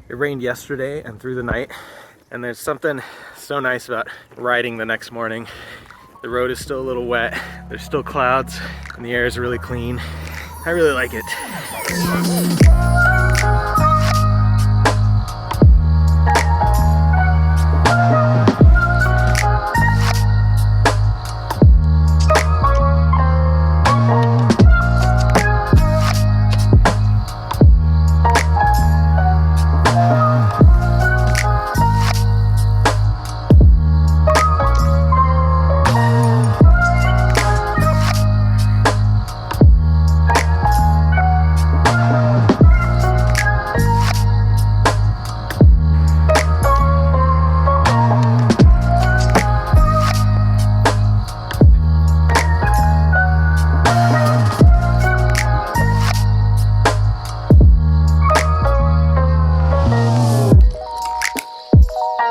It rained yesterday and through the night, and there's something so nice about riding the next morning. The road is still a little wet, there's still clouds, and the air is really clean. I really like it.